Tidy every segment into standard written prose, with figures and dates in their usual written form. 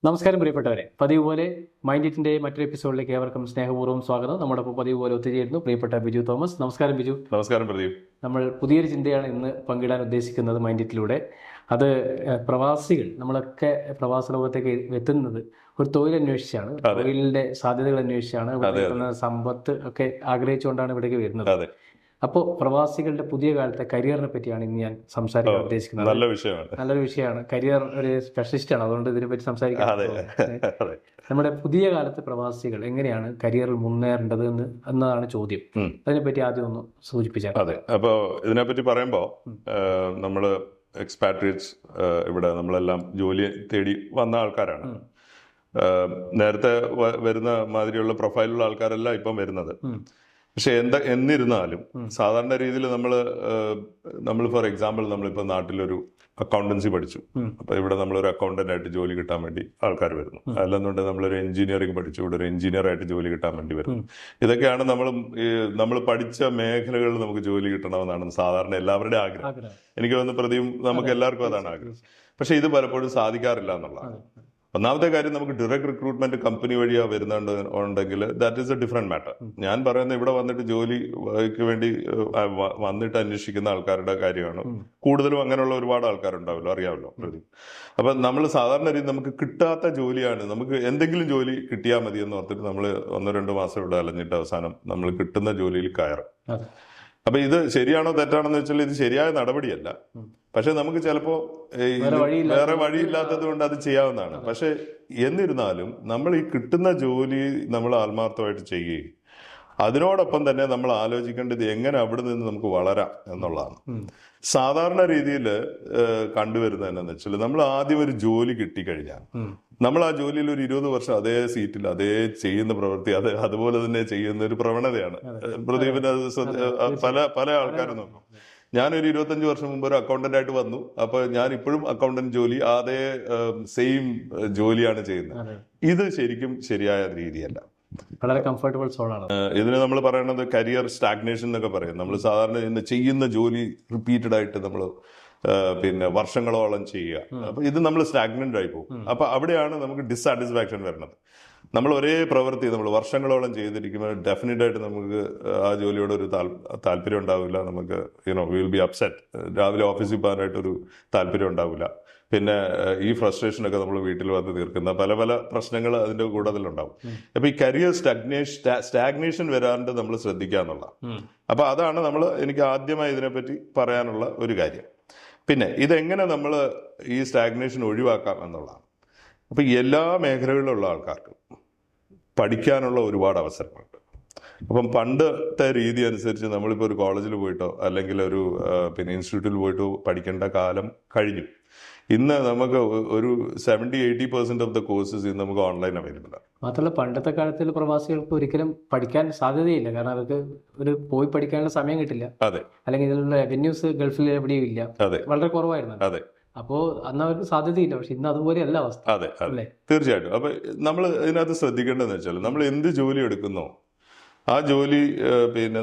നമസ്കാരം പ്രിയപ്പെട്ടവരെ, പതിവ് പോലെ മൈൻഡ് ഇറ്റിന്റെ മറ്റൊരു എപ്പിസോഡിലേക്ക് ഏവർക്കും സ്നേഹപൂർവ്വം സ്വാഗതം. നമ്മുടെ പതിവ് പോലെ ഒത്തുചേരുന്നു പ്രിയപ്പെട്ട ബിജു തോമസ്. നമസ്കാരം ബിജു. നമസ്കാരം പ്രദീപ്. നമ്മൾ പുതിയൊരു ചിന്തയാണ് ഇന്ന് പങ്കിടാൻ ഉദ്ദേശിക്കുന്നത് മൈൻഡ് ഇറ്റിലൂടെ. അത് പ്രവാസികൾ, നമ്മളൊക്കെ പ്രവാസ ലോകത്തേക്ക് എത്തുന്നത് ഒരു തൊഴിൽ അന്വേഷിച്ചാണ്, തൊഴിലിന്റെ സാധ്യതകൾ അന്വേഷിച്ചാണ്, ഇവിടെ സമ്പത്ത് ഒക്കെ ആഗ്രഹിച്ചുകൊണ്ടാണ് ഇവിടേക്ക് വരുന്നത്. അപ്പോൾ പ്രവാസികളുടെ പുതിയ കാലത്തെ കരിയറിനെ പറ്റിയാണ് ഇന്ന് ഞാൻ സംസാരിക്കാൻ ഉദ്ദേശിക്കുന്നത്. നല്ലൊരു വിഷയമാണ്. കരിയർ ഒരു സ്പെഷ്യലിസ്റ്റാണ്, അതുകൊണ്ട് ഇതിനെപ്പറ്റി സംസാരിക്കാൻ. നമ്മുടെ പുതിയ കാലത്തെ പ്രവാസികൾ എങ്ങനെയാണ് കരിയറിൽ മുന്നേറേണ്ടത് എന്നതാണ് ചോദ്യം. അതിനെപ്പറ്റി ആദ്യം ഒന്ന് സൂചിപ്പിച്ചാൽ. അതെ, അപ്പോൾ ഇതിനെപ്പറ്റി പറയുമ്പോൾ നമ്മള് എക്സ്പാട്രിയേറ്റ്സ് ഇവിടെ നമ്മളെല്ലാം ജോലി തേടി വന്ന ആൾക്കാരാണ്. നേരത്തെ വരുന്ന മാതിരിയുള്ള പ്രൊഫൈലുള്ള ആൾക്കാരല്ല ഇപ്പം വരുന്നത്. പക്ഷെ എന്നിരുന്നാലും സാധാരണ രീതിയിൽ നമ്മൾ ഫോർ എക്സാമ്പിൾ നമ്മളിപ്പോൾ നാട്ടിലൊരു അക്കൗണ്ടൻസി പഠിച്ചു. അപ്പൊ ഇവിടെ നമ്മളൊരു അക്കൗണ്ടന്റ് ആയിട്ട് ജോലി കിട്ടാൻ വേണ്ടി ആൾക്കാർ വരുന്നു. അല്ലെന്നുണ്ടെങ്കിൽ നമ്മളൊരു എഞ്ചിനീയറിംഗ് പഠിച്ചു, ഇവിടെ ഒരു എഞ്ചിനീയർ ആയിട്ട് ജോലി കിട്ടാൻ വേണ്ടി വരുന്നു. ഇതൊക്കെയാണ് നമ്മൾ പഠിച്ച മേഖലകളിൽ നമുക്ക് ജോലി കിട്ടണമെന്നാണ് സാധാരണ എല്ലാവരുടെയും ആഗ്രഹം. എനിക്ക് തോന്നുന്നു പ്രദീപ്, നമുക്ക് എല്ലാവർക്കും അതാണ് ആഗ്രഹം. പക്ഷെ ഇത് പലപ്പോഴും സാധിക്കാറില്ല എന്നുള്ളതാണ്. ഒന്നാമത്തെ കാര്യം, നമുക്ക് ഡയറക്ട് റിക്രൂട്ട്മെന്റ് കമ്പനി വഴിയാ വരുന്നുണ്ടെങ്കിൽ that is A different matter. ഞാൻ പറയുന്നത് ഇവിടെ വന്നിട്ട് ജോലിക്ക് വേണ്ടി വന്നിട്ട് അന്വേഷിക്കുന്ന ആൾക്കാരുടെ കാര്യമാണ് കൂടുതലും. അങ്ങനെയുള്ള ഒരുപാട് ആൾക്കാരുണ്ടാവല്ലോ, അറിയാമല്ലോ പ്രദീപ്. അപ്പൊ നമ്മൾ സാധാരണ രീതി നമുക്ക് കിട്ടാത്ത ജോലിയാണ്, നമുക്ക് എന്തെങ്കിലും ജോലി കിട്ടിയാൽ മതി എന്ന് ഓർത്തിട്ട് നമ്മൾ 1-2 മാസം ഇവിടെ അലഞ്ഞിട്ട് അവസാനം നമ്മൾ കിട്ടുന്ന ജോലിയിൽ കയറും. അപ്പൊ ഇത് ശരിയാണോ തെറ്റാണെന്ന് വെച്ചാൽ ഇത് ശരിയായ നടപടിയല്ല. പക്ഷെ നമുക്ക് ചിലപ്പോ വേറെ വഴിയില്ലാത്തത് കൊണ്ട് അത് ചെയ്യാവുന്നതാണ്. പക്ഷെ എന്നിരുന്നാലും നമ്മൾ ഈ കിട്ടുന്ന ജോലി നമ്മൾ ആത്മാർത്ഥമായിട്ട് ചെയ്യുകയും അതിനോടൊപ്പം തന്നെ നമ്മൾ ആലോചിക്കേണ്ടത് എങ്ങനെ അവിടെ നിന്ന് നമുക്ക് വളരാം എന്നുള്ളതാണ്. സാധാരണ രീതിയിൽ കണ്ടുവരുന്നത് എന്താണെന്ന് വെച്ചാൽ, നമ്മൾ ആദ്യം ഒരു ജോലി കിട്ടിക്കഴിഞ്ഞാൽ നമ്മൾ ആ ജോലിയിൽ ഒരു 20 വർഷം അതേ സീറ്റിൽ അതേ ചെയ്യുന്ന പ്രവൃത്തി അതുപോലെ തന്നെ ചെയ്യുന്ന ഒരു പ്രവണതയാണ്. പ്രദീപിന് പല ആൾക്കാരും നോക്കും. ഞാനൊരു 25 വർഷം മുമ്പ് ഒരു അക്കൗണ്ടന്റ് ആയിട്ട് വന്നു. അപ്പൊ ഞാൻ ഇപ്പോഴും അക്കൗണ്ടന്റ് ജോലി, അതേ സെയിം ജോലിയാണ് ചെയ്യുന്നത്. ഇത് ശരിക്കും ശരിയായ രീതിയല്ല. വളരെ കംഫർട്ടബിൾ സോണാണ്. ഇതിന് നമ്മൾ പറയുന്നത് കരിയർ സ്റ്റാഗ്നേഷൻ എന്നൊക്കെ പറയും. നമ്മൾ സാധാരണ ചെയ്യുന്ന ജോലി റിപ്പീറ്റഡ് ആയിട്ട് നമ്മൾ വർഷങ്ങളോളം ചെയ്യുക. അപ്പൊ ഇത് നമ്മൾ സ്റ്റാഗ്നന്റ് ആയി പോകും. അപ്പൊ അവിടെയാണ് നമുക്ക് ഡിസാറ്റിസ്ഫാക്ഷൻ വരുന്നത്. നമ്മൾ ഒരേ പ്രവൃത്തി നമ്മൾ വർഷങ്ങളോളം ചെയ്തിരിക്കുമ്പോൾ ഡെഫിനറ്റ് ആയിട്ട് നമുക്ക് ആ ജോലിയോട് ഒരു താല്പര്യം ഉണ്ടാവില്ല. നമുക്ക് വിൽ ബി അപ്സെറ്റ്. രാവിലെ ഓഫീസിൽ പോകാനായിട്ടൊരു താല്പര്യം ഉണ്ടാവില്ല. പിന്നെ ഈ ഫ്രസ്ട്രേഷനൊക്കെ നമ്മൾ വീട്ടിൽ വന്ന് തീർക്കുന്ന പല പ്രശ്നങ്ങൾ അതിന്റെ കൂടുതലുണ്ടാവും. അപ്പൊ ഈ കരിയർ സ്റ്റാഗ്നേഷൻ വരാണ്ട് നമ്മൾ ശ്രദ്ധിക്കുക എന്നുള്ള. അപ്പൊ അതാണ് എനിക്ക് ആദ്യമായി ഇതിനെപ്പറ്റി പറയാനുള്ള ഒരു കാര്യം. പിന്നെ ഇതെങ്ങനെ നമ്മൾ ഈ സ്റ്റാഗ്നേഷൻ ഒഴിവാക്കാം എന്നുള്ളതാണ്. അപ്പൊ എല്ലാ മേഖലകളിലുള്ള ആൾക്കാർക്ക് പഠിക്കാനുള്ള ഒരുപാട് അവസരങ്ങളുണ്ട്. അപ്പം പണ്ടത്തെ രീതി അനുസരിച്ച് നമ്മളിപ്പോൾ ഒരു കോളേജിൽ പോയിട്ടോ അല്ലെങ്കിൽ ഒരു ഇൻസ്റ്റിറ്റ്യൂട്ടിൽ പോയിട്ടോ പഠിക്കേണ്ട കാലം കഴിഞ്ഞു. ഇന്ന് നമുക്ക് ഒരു 70-80% ഓഫ് ദ കോഴ്സസ് ഇന്ന് നമുക്ക് ഓൺലൈൻ അവൈലബിൾ ആണ്. മാത്രമല്ല, പണ്ടത്തെ കാലത്തിൽ പ്രവാസികൾക്ക് ഒരിക്കലും പഠിക്കാൻ സാധ്യതയില്ല. കാരണം അവർക്ക് പോയി പഠിക്കാനുള്ള സമയം കിട്ടില്ല. അതെ. അല്ലെങ്കിൽ ഇതിനുള്ള റവന്യൂസ് ഗൾഫിൽ എവിടെയും ഇല്ല. അതെ, വളരെ കുറവായിരുന്നു. അതെ. അപ്പോ അന്ന് അവർക്ക് സാധ്യതയില്ല. പക്ഷെ ഇന്ന് അതുപോലെയല്ല അവസ്ഥ. അതെ, അതെ, തീർച്ചയായിട്ടും. അപ്പൊ നമ്മൾ ഇതിനകത്ത് ശ്രദ്ധിക്കേണ്ടതെന്ന് വെച്ചാൽ, നമ്മൾ എന്ത് ജോലി എടുക്കുന്നോ ആ ജോലി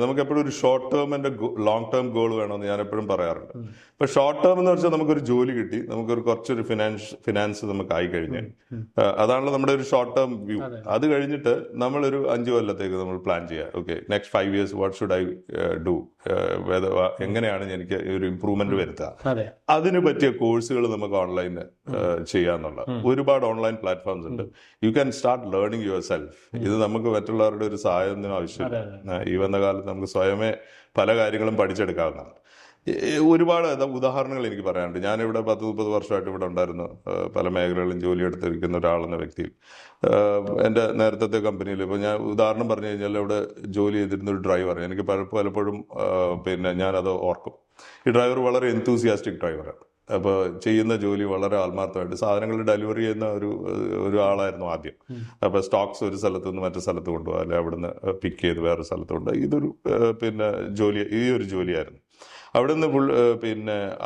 നമുക്ക് എപ്പോഴും ഒരു short term and long term goal വേണമെന്ന് ഞാൻ എപ്പോഴും പറയാറുണ്ട്. ഇപ്പൊ ഷോർട്ട് ടേം എന്ന് വെച്ചാൽ നമുക്കൊരു ജോലി കിട്ടി, നമുക്കൊരു കുറച്ചൊരു ഫിനാൻസ് നമുക്ക് ആയി കഴിഞ്ഞാൽ അതാണല്ലോ നമ്മുടെ ഒരു ഷോർട്ട് ടേം വ്യൂ. അത് കഴിഞ്ഞിട്ട് നമ്മളൊരു 5 കൊല്ലത്തേക്ക് നമ്മൾ പ്ലാൻ ചെയ്യുക. Okay, next 5 years what should I do, എങ്ങനെയാണ് എനിക്ക് ഒരു ഇമ്പ്രൂവ്മെന്റ് വരുത്തുക. അതിന് പറ്റിയ കോഴ്സുകൾ നമുക്ക് ഓൺലൈനിൽ ചെയ്യാന്നുള്ള ഒരുപാട് ഓൺലൈൻ പ്ലാറ്റ്ഫോംസ് ഉണ്ട്. You can start learning your self. ഇത് നമുക്ക് മറ്റുള്ളവരുടെ ഒരു സഹായമൊന്നും ആവശ്യമില്ല. ഈ വന്ന കാലത്ത് നമുക്ക് സ്വയമേ പല കാര്യങ്ങളും പഠിച്ചെടുക്കാവുന്നതാണ്. ഒരുപാട് ഉദാഹരണങ്ങൾ എനിക്ക് പറയാനുണ്ട്. ഞാനിവിടെ 10-30 വർഷമായിട്ട് ഇവിടെ ഉണ്ടായിരുന്നു. പല മേഖലകളിലും ജോലി എടുത്തിരിക്കുന്ന ഒരാളെന്ന വ്യക്തിയിൽ എൻ്റെ നേരത്തെ കമ്പനിയിൽ ഇപ്പോൾ ഞാൻ ഉദാഹരണം പറഞ്ഞു കഴിഞ്ഞാൽ, ഇവിടെ ജോലി ചെയ്തിരുന്ന ഒരു ഡ്രൈവർ, എനിക്ക് പലപ്പോഴും ഞാനത് ഓർക്കും. ഈ ഡ്രൈവർ വളരെ എന്തൂസിയാസ്റ്റിക് ഡ്രൈവറാണ്. അപ്പോൾ ചെയ്യുന്ന ജോലി വളരെ ആത്മാർത്ഥമായിട്ട് സാധനങ്ങൾ ഡെലിവറി ചെയ്യുന്ന ഒരു ആളായിരുന്നു ആദ്യം. അപ്പോൾ സ്റ്റോക്സ് ഒരു സ്ഥലത്ത് നിന്ന് മറ്റു സ്ഥലത്ത് കൊണ്ടുപോകുക, അല്ലെങ്കിൽ അവിടുന്ന് പിക്ക് ചെയ്ത് വേറെ സ്ഥലത്ത് കൊണ്ടുപോകുക. ഇതൊരു ഈ ഒരു ജോലിയായിരുന്നു. അവിടുന്ന്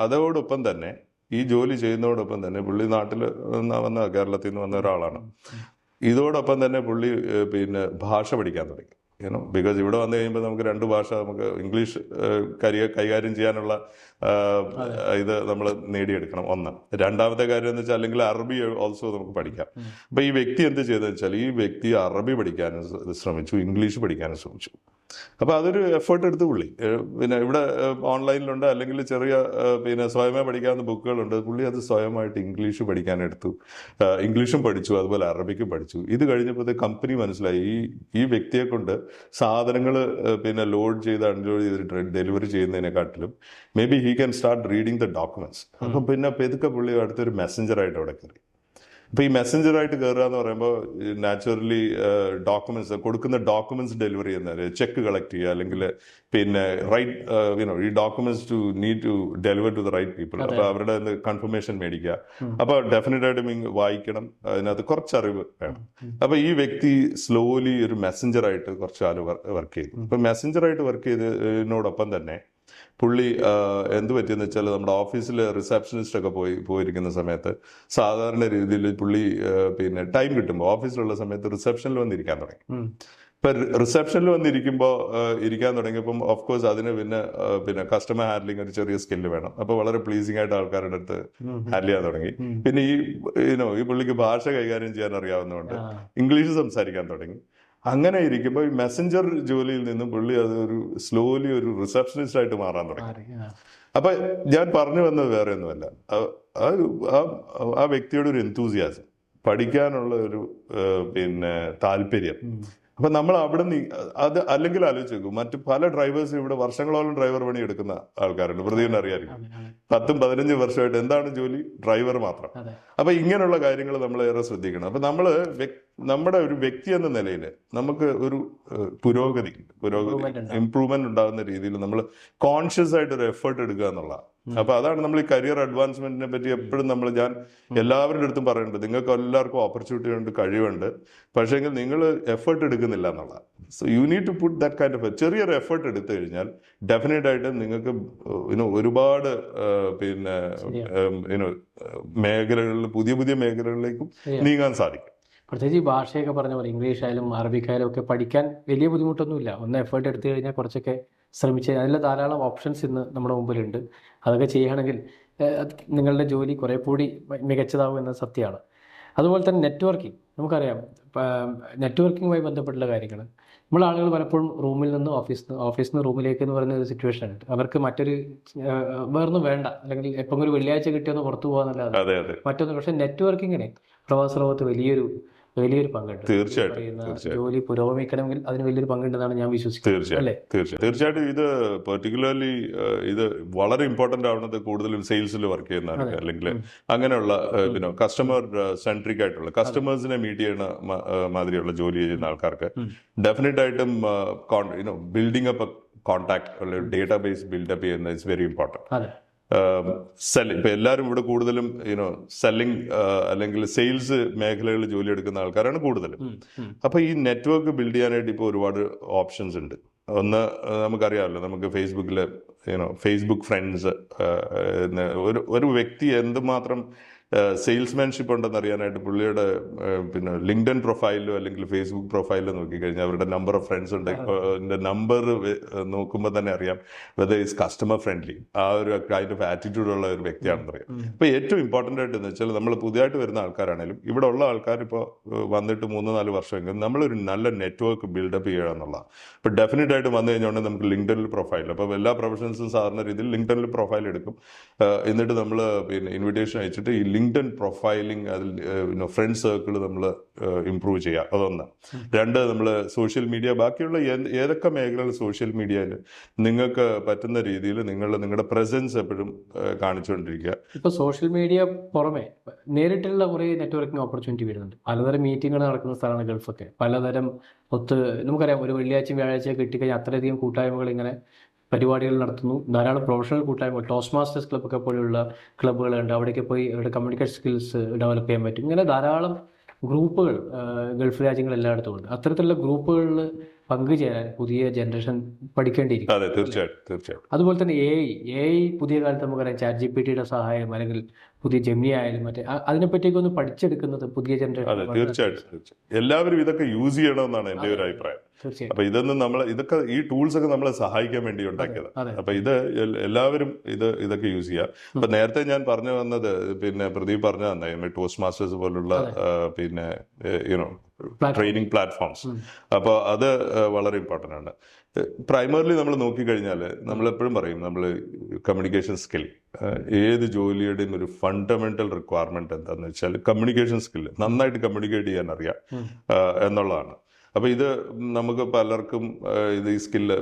അതോടൊപ്പം തന്നെ ഈ ജോലി ചെയ്യുന്നതോടൊപ്പം തന്നെ പുള്ളി നാട്ടിൽ കേരളത്തിൽ നിന്ന് വന്ന ഒരാളാണ്. ഇതോടൊപ്പം തന്നെ പുള്ളി ഭാഷ പഠിക്കാൻ തുടങ്ങി. ബിക്കോസ് ഇവിടെ വന്നു കഴിയുമ്പോൾ നമുക്ക് 2 ഭാഷ, നമുക്ക് ഇംഗ്ലീഷ് കൈകാര്യം ചെയ്യാനുള്ള ഇത് നമ്മൾ നേടിയെടുക്കണം. ഒന്ന്. രണ്ടാമത്തെ കാര്യം എന്ന് വെച്ചാൽ അല്ലെങ്കിൽ അറബി ഓൾസോ നമുക്ക് പഠിക്കാം. അപ്പൊ ഈ വ്യക്തി എന്ത് ചെയ്തെന്ന് വെച്ചാൽ ഈ വ്യക്തി അറബി പഠിക്കാനും ശ്രമിച്ചു, ഇംഗ്ലീഷ് പഠിക്കാനും ശ്രമിച്ചു. അപ്പൊ അതൊരു എഫേർട്ട് എടുത്ത് പുള്ളി. പിന്നെ ഇവിടെ ഓൺലൈനിലുണ്ട്, അല്ലെങ്കിൽ ചെറിയ സ്വയമേ പഠിക്കാവുന്ന ബുക്കുകളുണ്ട്. പുള്ളി അത് സ്വയമായിട്ട് ഇംഗ്ലീഷ് പഠിക്കാനെടുത്തു, ഇംഗ്ലീഷും പഠിച്ചു, അതുപോലെ അറബിക്കും പഠിച്ചു. ഇത് കഴിഞ്ഞപ്പോൾ കമ്പനി മനസ്സിലായി ഈ വ്യക്തിയെ കൊണ്ട് സാധനങ്ങൾ ലോഡ് ചെയ്ത് അൺലോഡ് ചെയ്തിട്ട് ഡെലിവറി ചെയ്യുന്നതിനെക്കാട്ടിലും maybe he can start reading the documents. അപ്പം പിന്നെ പെതുക്കെ പുള്ളി അടുത്തൊരു മെസ്സഞ്ചറായിട്ട് അവിടെ കയറി. അപ്പൊ ഈ മെസ്സഞ്ചറായിട്ട് കയറുക എന്ന് പറയുമ്പോൾ നാച്ചുറലി കൊടുക്കുന്ന ഡോക്യുമെന്റ്സ് ഡെലിവറി ചെയ്യുന്നത്, ചെക്ക് കളക്ട് ചെയ്യുക, അല്ലെങ്കിൽ ഈ documents need to deliver to the right people. അപ്പൊ അവരുടെ കൺഫർമേഷൻ മേടിക്കുക. അപ്പൊ ഡെഫിനറ്റ് ആയിട്ടും വായിക്കണം, അതിനകത്ത് കുറച്ച് അറിവ് വേണം. അപ്പൊ ഈ വ്യക്തി സ്ലോലി ഒരു മെസ്സഞ്ചറായിട്ട് കുറച്ച് കാലം വർക്ക് ചെയ്തു. അപ്പൊ മെസ്സഞ്ചറായിട്ട് വർക്ക് ചെയ്തതിനോടൊപ്പം തന്നെ പുള്ളി എന്ത് പറ്റിയെന്ന് വെച്ചാൽ നമ്മുടെ ഓഫീസിൽ റിസപ്ഷനിസ്റ്റ് ഒക്കെ പോയിരിക്കുന്ന സമയത്ത് സാധാരണ രീതിയിൽ പുള്ളി ടൈം കിട്ടുമ്പോൾ ഓഫീസിലുള്ള സമയത്ത് റിസപ്ഷനിൽ വന്നിരിക്കാൻ തുടങ്ങി. ഇപ്പൊ റിസപ്ഷനിൽ വന്നിരിക്കുമ്പോൾ ഇരിക്കാൻ തുടങ്ങിയപ്പം ഓഫ് കോഴ്സ് അതിന് പിന്നെ കസ്റ്റമർ ഹാൻഡ്ലിംഗ് ഒരു ചെറിയ സ്കില്ല് വേണം. അപ്പൊ വളരെ പ്ലീസിംഗ് ആയിട്ട് ആൾക്കാരുടെ അടുത്ത് ഹാൻഡിൽ ചെയ്യാൻ തുടങ്ങി. പിന്നെ ഈ പുള്ളിക്ക് ഭാഷ കൈകാര്യം ചെയ്യാൻ അറിയാവുന്നതുകൊണ്ട് ഇംഗ്ലീഷ് സംസാരിക്കാൻ തുടങ്ങി. അങ്ങനെ ഇരിക്കുമ്പോൾ ഈ മെസ്സഞ്ചർ ജോലിയിൽ നിന്നും പുള്ളി അതൊരു സ്ലോലി ഒരു റിസപ്ഷനിസ്റ്റ് ആയിട്ട് മാറാൻ തുടങ്ങി. അപ്പൊ ഞാൻ പറഞ്ഞു വന്നത് വേറെ ഒന്നുമല്ല, ആ വ്യക്തിയുടെ ഒരു എന്തൂസിയാസം, പഠിക്കാനുള്ള ഒരു താല്പര്യം. അപ്പൊ നമ്മൾ അവിടെ അത് അല്ലെങ്കിൽ ആലോചിച്ച് നോക്കും, മറ്റു പല ഡ്രൈവേഴ്സ് ഇവിടെ വർഷങ്ങളോളം ഡ്രൈവർ പണി എടുക്കുന്ന ആൾക്കാരുണ്ട്. പ്രതിദിനം അറിയാമായിരിക്കും, 10-15 വർഷമായിട്ട് എന്താണ് ജോലി? ഡ്രൈവർ മാത്രം. അപ്പൊ ഇങ്ങനെയുള്ള കാര്യങ്ങൾ നമ്മൾ ഏറെ ശ്രദ്ധിക്കണം. അപ്പൊ നമ്മുടെ ഒരു വ്യക്തി എന്ന നിലയിൽ നമുക്ക് ഒരു പുരോഗതി ഇംപ്രൂവ്മെന്റ് ഉണ്ടാകുന്ന രീതിയിൽ നമ്മൾ കോൺഷ്യസ് ആയിട്ട് ഒരു എഫേർട്ട് എടുക്കുക എന്നുള്ള. അപ്പൊ അതാണ് നമ്മൾ ഈ കരിയർ അഡ്വാൻസ്മെന്റിനെ പറ്റി എപ്പോഴും ഞാൻ എല്ലാവരുടെ അടുത്തും പറയുന്നുണ്ട്, നിങ്ങൾക്ക് എല്ലാവർക്കും ഓപ്പർച്യൂണിറ്റി ഉണ്ട്, കഴിവുണ്ട്, പക്ഷേങ്കിൽ നിങ്ങൾ എഫേർട്ട് എടുക്കുന്നില്ല എന്നുള്ള. So you need to put that kind of ചെറിയൊരു എഫേർട്ട് എടുത്തു കഴിഞ്ഞാൽ ഡെഫിനറ്റ് ആയിട്ട് നിങ്ങൾക്ക് ഒരുപാട് മേഖലകളിൽ പുതിയ പുതിയ മേഖലകളിലേക്കും നീങ്ങാൻ സാധിക്കും. പ്രത്യേകിച്ച് ഈ ഭാഷയൊക്കെ പറഞ്ഞ പോലെ ഇംഗ്ലീഷ് ആയാലും അറബിക്കായാലും ഒക്കെ പഠിക്കാൻ വലിയ ബുദ്ധിമുട്ടൊന്നുമില്ല. ഒന്ന് എഫേർട്ട് എടുത്തു കഴിഞ്ഞാൽ കുറച്ചൊക്കെ ശ്രമിച്ച് അതിൽ ധാരാളം ഓപ്ഷൻസ് ഇന്ന് നമ്മുടെ മുമ്പിലുണ്ട്. അതൊക്കെ ചെയ്യുകയാണെങ്കിൽ നിങ്ങളുടെ ജോലി കുറേ കൂടി മികച്ചതാകും എന്നത് സത്യമാണ്. അതുപോലെ തന്നെ നെറ്റ്വർക്കിംഗ്, നമുക്കറിയാം നെറ്റ്വർക്കിങ്ങുമായി ബന്ധപ്പെട്ടുള്ള കാര്യങ്ങൾ നമ്മൾ ആളുകൾ പലപ്പോഴും റൂമിൽ നിന്ന് ഓഫീസിൽ നിന്ന് റൂമിലേക്ക് എന്ന് പറയുന്ന ഒരു സിറ്റുവേഷൻ ഉണ്ട്. അവർക്ക് മറ്റൊരു വേറൊന്നും വേണ്ട, അല്ലെങ്കിൽ എപ്പോൾ ഒരു വെള്ളിയാഴ്ച കിട്ടിയൊന്ന് പുറത്തു പോകാന്നല്ലാതെ മറ്റൊന്നും. പക്ഷേ നെറ്റ്വർക്കിങ്ങിന് പ്രവാസ ലോകത്ത് വലിയൊരു പങ്കുണ്ട്. ജോലി പുരോഗമിക്കണമെങ്കിൽ അതിന് വലിയൊരു പങ്കുണ്ടെന്നാണ് ഞാൻ വിശ്വസിക്കുന്നത്. തീർച്ചയായിട്ടും ഇത് പെർട്ടിക്കുലർലി ഇത് വളരെ ഇമ്പോർട്ടന്റ് ആവുന്നത് കൂടുതലും സെയിൽസിൽ വർക്ക് ചെയ്യുന്ന അല്ലെങ്കിൽ അങ്ങനെയുള്ള കസ്റ്റമർ സെൻട്രിക് ആയിട്ടുള്ള കസ്റ്റമേഴ്സിനെ മീറ്റ് ചെയ്യുന്ന മാതിരിയുള്ള ജോലി ചെയ്യുന്ന ആൾക്കാർക്ക് ഡെഫിനറ്റ് ആയിട്ടും building up contact, database build up ചെയ്യുന്നത് ഇറ്റ്സ് വെരി ഇമ്പോർട്ടന്റ്. ഇപ്പൊ എല്ലാവരും ഇവിടെ കൂടുതലും സെല്ലിംഗ് അല്ലെങ്കിൽ സെയിൽസ് മേഖലകളിൽ ജോലി എടുക്കുന്ന ആൾക്കാരാണ് കൂടുതലും. അപ്പൊ ഈ നെറ്റ്വർക്ക് ബിൽഡ് ചെയ്യാനായിട്ട് ഇപ്പോൾ ഒരുപാട് ഓപ്ഷൻസ് ഉണ്ട്. ഒന്ന് നമുക്കറിയാമല്ലോ, നമുക്ക് ഫേസ്ബുക്ക് ഫ്രണ്ട്സ്, ഒരു വ്യക്തി എന്തുമാത്രം സെയിൽസ്മാൻഷിപ്പ് ഉണ്ടെന്ന് അറിയാനായിട്ട് പുള്ളിയുടെ ലിങ്ക്ഡൻ പ്രൊഫൈലിലോ അല്ലെങ്കിൽ ഫേസ്ബുക്ക് പ്രൊഫൈലിലോ നോക്കിക്കഴിഞ്ഞാൽ അവരുടെ നമ്പർ ഓഫ് ഫ്രണ്ട്സ് ഉണ്ട്, നമ്പർ നോക്കുമ്പോൾ തന്നെ അറിയാം വെദർ ഈസ് കസ്റ്റമർ ഫ്രണ്ട്ലി, ആ ഒരു കൈൻഡ് ഓഫ് ആറ്റിറ്റ്യൂഡ് ഉള്ള ഒരു വ്യക്തിയാണെന്ന് അറിയാം. അപ്പൊ ഏറ്റവും ഇമ്പോർട്ടൻ്റ് ആയിട്ട് എന്ന് വെച്ചാൽ നമ്മൾ പുതിയതായിട്ട് വരുന്ന ആൾക്കാരാണെങ്കിലും ഇവിടെ ഉള്ള ആൾക്കാർ ഇപ്പോൾ വന്നിട്ട് 3-4 വർഷമെങ്കിലും നമ്മളൊരു നല്ല നെറ്റ്വർക്ക് ബിൽഡപ്പ് ചെയ്യുക എന്നുള്ളതാണ്. ഇപ്പൊ ഡെഫിനറ്റ് ആയിട്ട് വന്നു കഴിഞ്ഞുകൊണ്ട് നമുക്ക് ലിങ്ക്ഡനിൽ പ്രൊഫൈൽ, അപ്പോൾ എല്ലാ പ്രൊഫഷണൽസും സാധാരണ രീതിയിൽ ലിങ്ക്ഡനിൽ പ്രൊഫൈൽ എടുക്കും. എന്നിട്ട് നമ്മൾ ഇൻവിറ്റേഷൻ അയച്ചിട്ട് ഈ ലിങ്ക്ഡൻ പ്രൊഫൈലിംഗ്, അതിൽ ഫ്രണ്ട് സർക്കിൾ നമ്മൾ ഇംപ്രൂവ് ചെയ്യുക. അതൊന്ന്. 2, നമ്മൾ സോഷ്യൽ മീഡിയ, ബാക്കിയുള്ള ഏതൊക്കെ മേഖലകൾ സോഷ്യൽ മീഡിയയിൽ നിങ്ങൾക്ക് പറ്റുന്ന രീതിയിൽ നിങ്ങളുടെ പ്രസൻസ് എപ്പോഴും കാണിച്ചുകൊണ്ടിരിക്കുക. ഇപ്പോൾ സോഷ്യൽ മീഡിയ പുറമെ നേരിട്ടുള്ള കുറേ നെറ്റ്വർക്കിംഗ് ഓപ്പർച്യൂണിറ്റി വരുന്നുണ്ട്. പലതരം മീറ്റിങ്ങുകൾ നടക്കുന്ന സ്ഥലമാണ് ഗൾഫൊക്കെ. പലതരം നമുക്കറിയാം, ഒരു വെള്ളിയാഴ്ച വ്യാഴാഴ്ച കിട്ടിക്കഴിഞ്ഞാൽ അത്രയധികം കൂട്ടായ്മകൾ ഇങ്ങനെ പരിപാടികൾ നടത്തുന്നു. ധാരാളം പ്രൊഫഷണൽ കൂട്ടായ്മകൾ, ടോസ്റ്റ് മാസ്റ്റേഴ്സ് ക്ലബ്ബൊക്കെ പോലെയുള്ള ക്ലബ്ബുകളുണ്ട്. അവിടേക്ക് പോയി അവരുടെ കമ്മ്യൂണിക്കേഷൻ സ്കിൽസ് ഡെവലപ്പ് ചെയ്യാൻ പറ്റും. ഇങ്ങനെ ധാരാളം ഗ്രൂപ്പുകൾ ഗൾഫ് രാജ്യങ്ങൾ എല്ലായിടത്തും ഉണ്ട്. അത്തരത്തിലുള്ള ഗ്രൂപ്പുകളിൽ പങ്കുചേരാൻ പുതിയ ജനറേഷൻ പഠിക്കേണ്ടിയിരിക്കും. അതെ, തീർച്ചയായിട്ടും. അതുപോലെ തന്നെ എ ഐ പുതിയ കാലത്ത് നമുക്കറിയാം ChatGPT സഹായം, അല്ലെങ്കിൽ പുതിയ ജെമിനി ആയാലും മറ്റേ അതിനെപ്പറ്റിയൊക്കെ ഒന്ന് പഠിച്ചെടുക്കുന്നത് പുതിയ അതെ, ജനറേഷൻ. തീർച്ചയായിട്ടും. എല്ലാവരും ഇതൊക്കെ യൂസ് ചെയ്യണമെന്നാണ് എൻ്റെ ഒരു അഭിപ്രായം. തീർച്ചയായും. അപ്പൊ ഇതൊക്കെ ഈ ടൂൾസ് ഒക്കെ നമ്മളെ സഹായിക്കാൻ വേണ്ടി ഉണ്ടാക്കിയത്. അതെ. അപ്പൊ എല്ലാവരും ഇതൊക്കെ യൂസ് ചെയ്യുക. അപ്പൊ നേരത്തെ ഞാൻ പറഞ്ഞു വന്നത്, പിന്നെ പ്രദീപ് പറഞ്ഞു തന്നെ ടോസ്റ്റ് മാസ്റ്റേഴ്സ് പോലുള്ള പിന്നെ ട്രെയിനിങ് പ്ലാറ്റ്ഫോംസ്. അപ്പോൾ അത് വളരെ ഇമ്പോർട്ടൻ്റ് ആണ്. പ്രൈമറിലി നമ്മൾ നോക്കിക്കഴിഞ്ഞാൽ നമ്മൾ എപ്പോഴും പറയും, നമ്മൾ കമ്മ്യൂണിക്കേഷൻ സ്കിൽ, ഏത് ജോലിയുടെയും ഒരു ഫണ്ടമെന്റൽ റിക്വയർമെന്റ് എന്താണെന്ന് വെച്ചാൽ കമ്മ്യൂണിക്കേഷൻ സ്കില്ല്, നന്നായിട്ട് കമ്മ്യൂണിക്കേറ്റ് ചെയ്യാൻ അറിയാം എന്നുള്ളതാണ്. അപ്പൊ ഇത് നമുക്ക് പലർക്കും ഇത് ഈ സ്കില്ല്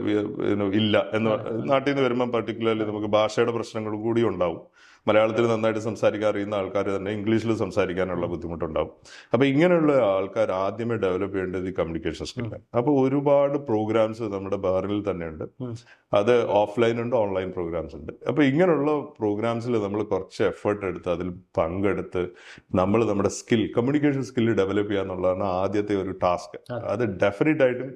ഇല്ല എന്ന് നാട്ടിൽ നിന്ന് വരുമ്പോൾ പർട്ടിക്കുലർലി നമുക്ക് ഭാഷയുടെ പ്രശ്നങ്ങൾ കൂടി ഉണ്ടാവും. മലയാളത്തിൽ നന്നായിട്ട് സംസാരിക്കാൻ അറിയുന്ന ആൾക്കാർ തന്നെ ഇംഗ്ലീഷിൽ സംസാരിക്കാനുള്ള ബുദ്ധിമുട്ടുണ്ടാവും. അപ്പൊ ഇങ്ങനെയുള്ള ആൾക്കാർ ആദ്യമേ ഡെവലപ്പ് ചെയ്യേണ്ടത് ഈ കമ്മ്യൂണിക്കേഷൻ സ്കില്ലാണ്. അപ്പൊ ഒരുപാട് പ്രോഗ്രാംസ് നമ്മുടെ ബഹറിനിൽ തന്നെ ഉണ്ട്. അത് ഓഫ്ലൈൻ ഉണ്ട്, ഓൺലൈൻ പ്രോഗ്രാംസ് ഉണ്ട്. അപ്പൊ ഇങ്ങനെയുള്ള പ്രോഗ്രാംസിൽ നമ്മൾ കുറച്ച് എഫേർട്ട് എടുത്ത് അതിൽ പങ്കെടുത്ത് നമ്മൾ നമ്മുടെ കമ്മ്യൂണിക്കേഷൻ സ്കില്ല് ഡെവലപ്പ് ചെയ്യുക എന്നുള്ളതാണ് ആദ്യത്തെ ഒരു ടാസ്ക്. അത് ഡെഫിനറ്റ് ആയിട്ടും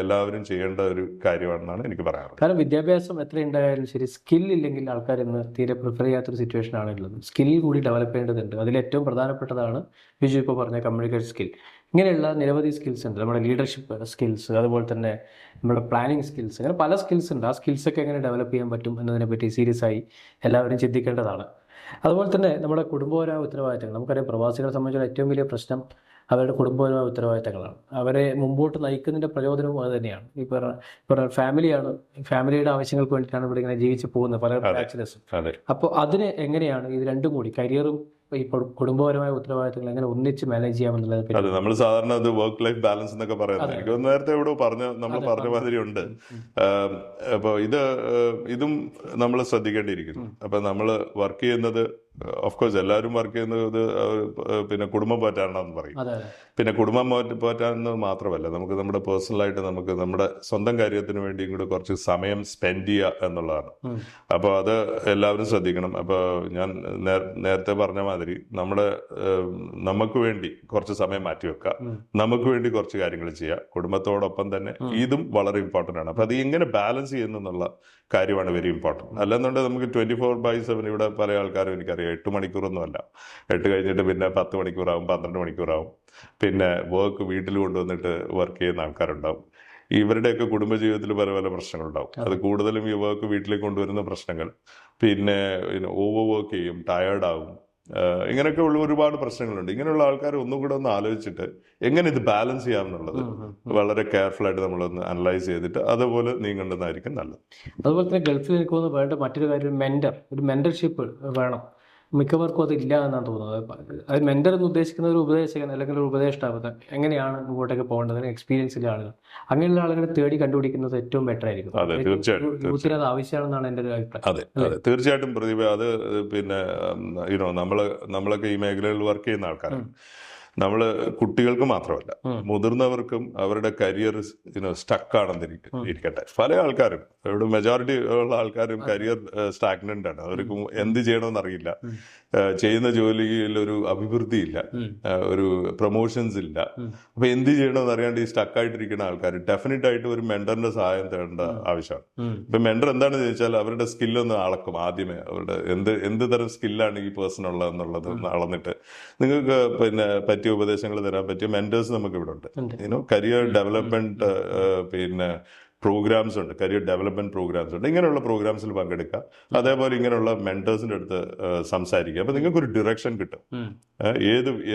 എല്ലാവരും ചെയ്യേണ്ട ഒരു കാര്യമാണെന്നാണ് എനിക്ക് പറയാനുള്ളത്. കാരണം വിദ്യാഭ്യാസം എത്ര ഉണ്ടായാലും ശരി, സ്കിൽ ഇല്ലെങ്കിൽ ആൾക്കാർ ഇന്ന് തീരെ പ്രിഫർ ചെയ്യാത്തൊരു സിറ്റുവേഷൻ ആണുള്ളത്. സ്കിൽ കൂടി ഡെവലപ്പ് ചെയ്യേണ്ടതുണ്ട്. അതിൽ ഏറ്റവും പ്രധാനപ്പെട്ടതാണ് ബിജു ഇപ്പോൾ പറഞ്ഞ കമ്മ്യൂണിക്കേഷൻ സ്കിൽ. ഇങ്ങനെയുള്ള നിരവധി സ്കിൽസ് ഉണ്ട്. നമ്മുടെ ലീഡർഷിപ്പ് സ്കിൽസ്, അതുപോലെ തന്നെ നമ്മുടെ പ്ലാനിങ് സ്കിൽസ്, അങ്ങനെ പല സ്കിൽസ് ഉണ്ട്. ആ സ്കിൽസൊക്കെ എങ്ങനെ ഡെവലപ്പ് ചെയ്യാൻ പറ്റും എന്നതിനെപ്പറ്റി സീരിയസ് ആയി എല്ലാവരും ചിന്തിക്കേണ്ടതാണ്. അതുപോലെ തന്നെ നമ്മുടെ കുടുംബപരമായ ഉത്തരവാദിത്തങ്ങൾ, നമുക്കറിയാം പ്രവാസികളെ സംബന്ധിച്ചുള്ള ഏറ്റവും വലിയ പ്രശ്നം അവരുടെ കുടുംബപരമായ ഉത്തരവാദിത്തങ്ങളാണ്. അവരെ മുമ്പോട്ട് നയിക്കുന്നതിൻ്റെ പ്രചോദനവും അത് തന്നെയാണ്. ഈ പറഞ്ഞ ഫാമിലിയുടെ ആവശ്യങ്ങൾക്ക് വേണ്ടിയിട്ടാണ് ഇവിടെ ഇങ്ങനെ ജീവിച്ച് പോകുന്നത് പല ബാച്ചിലേഴ്സും. അപ്പോൾ അതിന് എങ്ങനെയാണ് ഇത് രണ്ടും കൂടി, കരിയറും ഇപ്പോൾ കുടുംബപരമായ ഉത്തരവാദിത്തങ്ങൾ എങ്ങനെ ഒന്നിച്ച് മാനേജ് ചെയ്യാമെന്നുള്ളത്? അതെ, നമ്മൾ സാധാരണ അത് വർക്ക് ലൈഫ് ബാലൻസ് എന്നൊക്കെ പറയുന്നത് എനിക്ക് നേരത്തെ ഇവിടെ നമ്മൾ പറഞ്ഞ മാതിരി ഉണ്ട്. അപ്പോൾ ഇതും നമ്മൾ ശ്രദ്ധിക്കേണ്ടിയിരിക്കുന്നു. അപ്പൊ നമ്മൾ വർക്ക് ചെയ്യുന്നത്, ഓഫ് കോഴ്സ് എല്ലാവരും വർക്ക് ചെയ്യുന്നത് പിന്നെ കുടുംബം പോറ്റാണെന്ന് പറയും. പിന്നെ കുടുംബം പോറ്റാണെന്ന് മാത്രമല്ല, നമുക്ക് നമ്മുടെ പേഴ്സണലായിട്ട് നമുക്ക് നമ്മുടെ സ്വന്തം കാര്യത്തിന് വേണ്ടിയും കൂടെ കുറച്ച് സമയം സ്പെൻഡ് ചെയ്യുക എന്നുള്ളതാണ്. അപ്പോൾ അത് എല്ലാവരും ശ്രദ്ധിക്കണം. അപ്പോൾ ഞാൻ നേരത്തെ പറഞ്ഞ മാതിരി നമുക്ക് വേണ്ടി കുറച്ച് സമയം മാറ്റിവെക്കുക, നമുക്ക് വേണ്ടി കുറച്ച് കാര്യങ്ങൾ ചെയ്യുക, കുടുംബത്തോടൊപ്പം തന്നെ ഇതും വളരെ ഇമ്പോർട്ടൻ്റ് ആണ്. അപ്പോൾ അത് എങ്ങനെ ബാലൻസ് ചെയ്യുന്നുള്ള കാര്യമാണ് വെരി ഇമ്പോർട്ടൻറ്റ്. അല്ലെന്നുണ്ടെങ്കിൽ നമുക്ക് 24/7 ഇവിടെ പല ആൾക്കാരും എനിക്കറിയാം 8 മണിക്കൂറൊന്നും അല്ല, 8 കഴിഞ്ഞിട്ട് പിന്നെ 10 മണിക്കൂറാവും, 12 മണിക്കൂറാവും, പിന്നെ വർക്ക് വീട്ടിൽ കൊണ്ടുവന്നിട്ട് വർക്ക് ചെയ്യുന്ന ആൾക്കാരുണ്ടാവും. ഇവരുടെയൊക്കെ കുടുംബജീവിതത്തിൽ പല പല പ്രശ്നങ്ങളുണ്ടാവും. അത് കൂടുതലും ഈ വർക്ക് വീട്ടിലേക്ക് കൊണ്ടുവരുന്ന പ്രശ്നങ്ങൾ, പിന്നെ ഓവർ വർക്ക് ചെയ്യും, ടയേർഡാവും, ഇങ്ങനെയൊക്കെ ഉള്ള ഒരുപാട് പ്രശ്നങ്ങളുണ്ട്. ഇങ്ങനെയുള്ള ആൾക്കാർ ഒന്നുകൂടെ ഒന്ന് ആലോചിച്ചിട്ട് എങ്ങനെ ഇത് ബാലൻസ് ചെയ്യാമെന്നുള്ളത് വളരെ കെയർഫുൾ ആയിട്ട് നമ്മളൊന്ന് അനലൈസ് ചെയ്തിട്ട് അതുപോലെ നീങ്ങേണ്ടതായിരിക്കും നല്ലത്. അതുപോലെ തന്നെ ഗൾഫിൽ നിൽക്കുമെന്ന് വേണ്ട മറ്റൊരു കാര്യം, ഒരു മെന്റർഷിപ്പ് വേണം. മിക്കവർക്കും അത് ഇല്ല എന്നാണ് തോന്നുന്നത്. അത് മെന്റർ എന്ന് ഉദ്ദേശിക്കുന്ന ഒരു ഉപദേശകൻ അല്ലെങ്കിൽ ഒരു ഉപദേഷ്ടാവ്, എങ്ങനെയാണ് മുമ്പോട്ടേക്ക് പോകേണ്ടത്, എക്സ്പീരിയൻസ് ഉള്ള ആളുകൾ, അങ്ങനെയുള്ള ആളുകളെ തേടി കണ്ടുപിടിക്കുന്നത് ഏറ്റവും ബെറ്റർ ആയിരിക്കും. യൂത്തിന് അത് ആവശ്യമാണെന്നാണ് എൻ്റെ ഒരു അഭിപ്രായം. അതെ, തീർച്ചയായിട്ടും പ്രദീപ. അത് പിന്നെ നമ്മളൊക്കെ ഈ മേഖലകളിൽ വർക്ക് ചെയ്യുന്ന ആൾക്കാരാണ്. നമ്മൾ കുട്ടികൾക്ക് മാത്രമല്ല, മുതിർന്നവർക്കും അവരുടെ കരിയർ സ്റ്റക്കാണെന്ന് ഇരിക്കട്ടെ. പല ആൾക്കാരും, ഇവിടെ മെജോറിറ്റി ഉള്ള ആൾക്കാരും കരിയർ സ്റ്റാഗ്നന്റ് ആണ്. അവർക്ക് എന്ത് ചെയ്യണമെന്ന് അറിയില്ല, ചെയ്യുന്ന ജോലിയിൽ ഒരു അഭിവൃദ്ധി ഇല്ല, ഒരു പ്രൊമോഷൻസ് ഇല്ല. അപ്പൊ എന്ത് ചെയ്യണമെന്ന് അറിയാണ്ട് ഈ സ്റ്റക്കായിട്ടിരിക്കുന്ന ആൾക്കാർ ഡെഫിനറ്റ് ആയിട്ട് ഒരു മെന്ററിന്റെ സഹായം തേടേണ്ട ആവശ്യമാണ്. ഇപ്പൊ മെന്റർ എന്താണെന്ന് ചോദിച്ചാൽ അവരുടെ സ്കില്ലൊന്ന് അളക്കും. ആദ്യമേ അവരുടെ എന്ത് തരം സ്കില്ലാണ് ഈ പേഴ്സൺ ഉള്ളതെന്നുള്ളത് അളന്നിട്ട് നിങ്ങൾക്ക് പിന്നെ പറ്റിയ ഉപദേശങ്ങൾ തരാൻ പറ്റിയ മെന്റേഴ്സ് നമുക്ക് ഇവിടെ ഉണ്ട്. കരിയർ ഡെവലപ്മെന്റ് പിന്നെ പ്രോഗ്രാംസ് ഉണ്ട്, കരിയർ ഡെവലപ്മെന്റ് പ്രോഗ്രാംസ് ഉണ്ട്. ഇങ്ങനെയുള്ള പ്രോഗ്രാംസിൽ പങ്കെടുക്കുക, അതേപോലെ ഇങ്ങനെയുള്ള മെന്റേഴ്സിന്റെ അടുത്ത് സംസാരിക്കുക. അപ്പൊ നിങ്ങൾക്ക് ഒരു ഡിറക്ഷൻ കിട്ടും.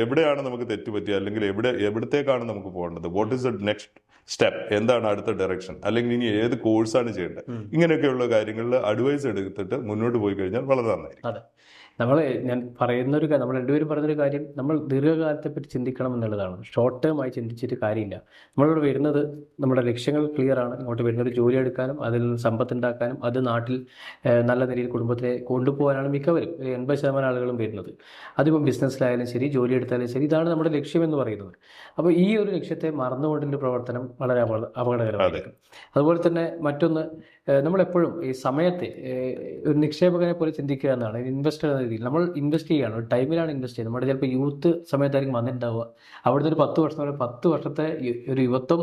എവിടെയാണ് നമുക്ക് തെറ്റുപറ്റിയ, അല്ലെങ്കിൽ എവിടത്തേക്കാണ് നമുക്ക് പോകേണ്ടത്, what is the next step, എന്താണ് അടുത്ത ഡയറക്ഷൻ, അല്ലെങ്കിൽ ഇനി ഏത് കോഴ്സാണ് ചെയ്യേണ്ടത്, ഇങ്ങനെയൊക്കെയുള്ള കാര്യങ്ങളിൽ അഡ്വൈസ് എടുത്തിട്ട് മുന്നോട്ട് പോയി കഴിഞ്ഞാൽ വളരെ നന്നായിരിക്കും. ഞാൻ നമ്മൾ രണ്ടുപേരും പറഞ്ഞൊരു കാര്യം, നമ്മൾ ദീർഘകാലത്തെ പറ്റി ചിന്തിക്കണം എന്നുള്ളതാണ്. ഷോർട്ട് ടേം ആയി ചിന്തിച്ചിട്ട് കാര്യമില്ല. നമ്മളിവിടെ വരുന്നത്, നമ്മുടെ ലക്ഷ്യങ്ങൾ ക്ലിയർ ആണ്. ഇങ്ങോട്ട് വരുന്നത് ജോലി എടുക്കാനും അതിൽ നിന്ന് സമ്പത്ത് ഉണ്ടാക്കാനും അത് നാട്ടിൽ നല്ല നിലയിൽ കുടുംബത്തെ കൊണ്ടുപോകാനാണ് മിക്കവരും, 80% ആളുകളും വരുന്നത്. അതിപ്പം ബിസിനസ്സിലായാലും ശരി, ജോലി എടുത്താലും ശരി, ഇതാണ് നമ്മുടെ ലക്ഷ്യം എന്ന് പറയുന്നത്. അപ്പോൾ ഈ ഒരു ലക്ഷ്യത്തെ മറന്നുകൊണ്ടുള്ള പ്രവർത്തനം വളരെ അപകടകരമായിരിക്കും. അതുപോലെ തന്നെ മറ്റൊന്ന്, നമ്മളെപ്പോഴും ഈ സമയത്തെ ഒരു നിക്ഷേപകനെ പോലെ ചിന്തിക്കുക എന്നാണ്. ഇൻവെസ്റ്റർ എന്ന രീതിയിൽ നമ്മൾ ഇൻവെസ്റ്റ് ചെയ്യുകയാണ്, ഒരു ടൈമിലാണ് ഇൻവെസ്റ്റ് ചെയ്യുന്നത്. നമ്മുടെ ചിലപ്പോൾ യൂത്ത് സമയത്തായിരിക്കും വന്നിട്ടുണ്ടാവുക. അവിടുത്തെ ഒരു 10 വർഷം 10 വർഷത്തെ ഒരു യുവത്വം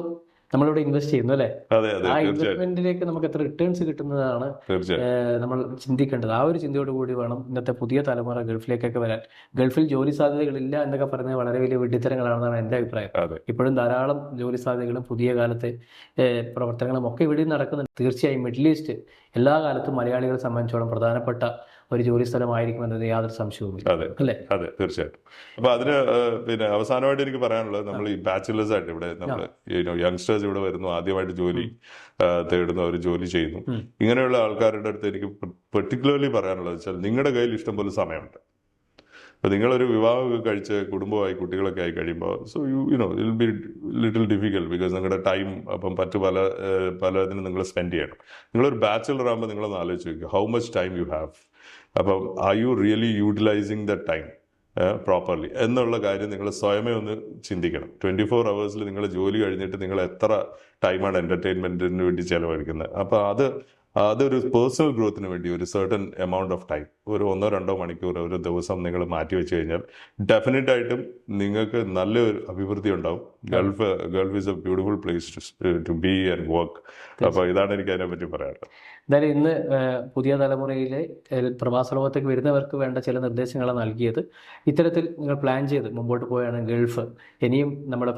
നമ്മളിവിടെ ഇൻവെസ്റ്റ് ചെയ്യുന്നു അല്ലേ? അതെ അതെ ആ തീർച്ചയായും ഇൻവെസ്റ്റ്മെന്റിലേക്ക് നമുക്ക് എത്ര റിട്ടേൺസ് കിട്ടുന്നതാണ് തീർച്ചയായും നമ്മൾ ചിന്തിക്കേണ്ടത്. ആ ഒരു ചിന്തയോട് കൂടി വേണം ഇന്നത്തെ പുതിയ തലമുറ ഗൾഫിലേക്കൊക്കെ വരാൻ. ഗൾഫിൽ ജോലി സാധ്യതകളില്ല എന്നൊക്കെ പറയുന്നത് വളരെ വലിയ വിഡ്ഢിത്തരങ്ങളാണെന്നാണ് എൻ്റെ അഭിപ്രായം. അതെ ഇപ്പോഴും ധാരാളം ജോലി സാധ്യതകളും പുതിയ കാലത്തെ പ്രവർത്തനങ്ങളും ഒക്കെ ഇവിടെ നടക്കുന്നുണ്ട്. തീർച്ചയായും മിഡിൽ ഈസ്റ്റ് എല്ലാ കാലത്തും മലയാളികളെ സംബന്ധിച്ചോളം പ്രധാനപ്പെട്ട ഒരു ജോലി സ്ഥലമായിരിക്കുമെന്നത് യാതൊരു സംശയവുമില്ല, അതെ അല്ലേ? അതെ തീർച്ചയായും. അപ്പൊ അതിന് പിന്നെ അവസാനമായിട്ട് എനിക്ക് പറയാനുള്ളത്, നമ്മൾ ഈ ബാച്ചിലേഴ്സ് ആയിട്ട് ഇവിടെ നമ്മൾ യങ്സ്റ്റേഴ്സ് ഇവിടെ വരുന്നു, ആദ്യമായിട്ട് ജോലി തേടുന്നു, അവർ ജോലി ചെയ്യുന്നു. ഇങ്ങനെയുള്ള ആൾക്കാരുടെ അടുത്ത് എനിക്ക് പെർട്ടിക്കുലർലി പറയാനുള്ളത് വെച്ചാൽ നിങ്ങളുടെ കയ്യിൽ ഇഷ്ടംപോലെ സമയമുണ്ട്. അപ്പൊ നിങ്ങളൊരു വിവാഹമൊക്കെ കഴിച്ച് കുടുംബമായി കുട്ടികളൊക്കെ ആയി കഴിയുമ്പോൾ so you know will be little difficult because നിങ്ങളുടെ ടൈം അപ്പം പലതിനും നിങ്ങൾ സ്പെൻഡ് ചെയ്യണം. നിങ്ങളൊരു ബാച്ചിലർ ആകുമ്പോൾ നിങ്ങളൊന്ന് ആലോചിച്ച് നോക്കുക, how much time you have. അപ്പം are you really utilising the time properly എന്നുള്ള കാര്യം നിങ്ങൾ സ്വയമേ ഒന്ന് ചിന്തിക്കണം. 24 hours നിങ്ങൾ ജോലി കഴിഞ്ഞിട്ട് നിങ്ങൾ എത്ര ടൈമാണ് എൻ്റർടൈൻമെൻറ്റിന് വേണ്ടി ചിലവഴിക്കുന്നത്. അപ്പോൾ അതൊരു പേഴ്സണൽ ഗ്രോത്തിന് വേണ്ടി ഒരു സർട്ടൻ എമൗണ്ട് ഓഫ് ടൈം, ഒരു 1-2 മണിക്കൂർ ഒരു ദിവസം നിങ്ങൾ മാറ്റി വെച്ച് കഴിഞ്ഞാൽ ഡെഫിനറ്റ് ആയിട്ടും നിങ്ങൾക്ക് നല്ലൊരു അഭിവൃദ്ധി ഉണ്ടാവും. Gulf is a beautiful place to be and work. അപ്പോൾ ഇതാണ് എനിക്ക് അതിനെ പറ്റി പറയാനുള്ളത്. എന്തായാലും ഇന്ന് പുതിയ തലമുറയിലെ പ്രവാസ ലോകത്തേക്ക് വരുന്നവർക്ക് വേണ്ട ചില നിർദ്ദേശങ്ങളാണ് നൽകിയത്. ഇത്തരത്തിൽ നിങ്ങൾ പ്ലാൻ ചെയ്ത് മുമ്പോട്ട് പോയാണ് ഗൾഫ് ഇനിയും നമ്മുടെ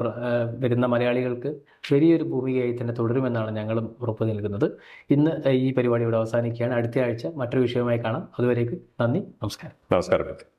വരുന്ന മലയാളികൾക്ക് വലിയൊരു ഭൂമികയായി തന്നെ തുടരുമെന്നാണ് ഞങ്ങളും ഉറപ്പ് നൽകുന്നത്. ഇന്ന് ഈ പരിപാടി ഇവിടെ അവസാനിക്കുകയാണ്. അടുത്ത ആഴ്ച മറ്റൊരു വിഷയവുമായി കാണാം. അതുവരേക്ക് നന്ദി, നമസ്കാരം. നമസ്കാരം.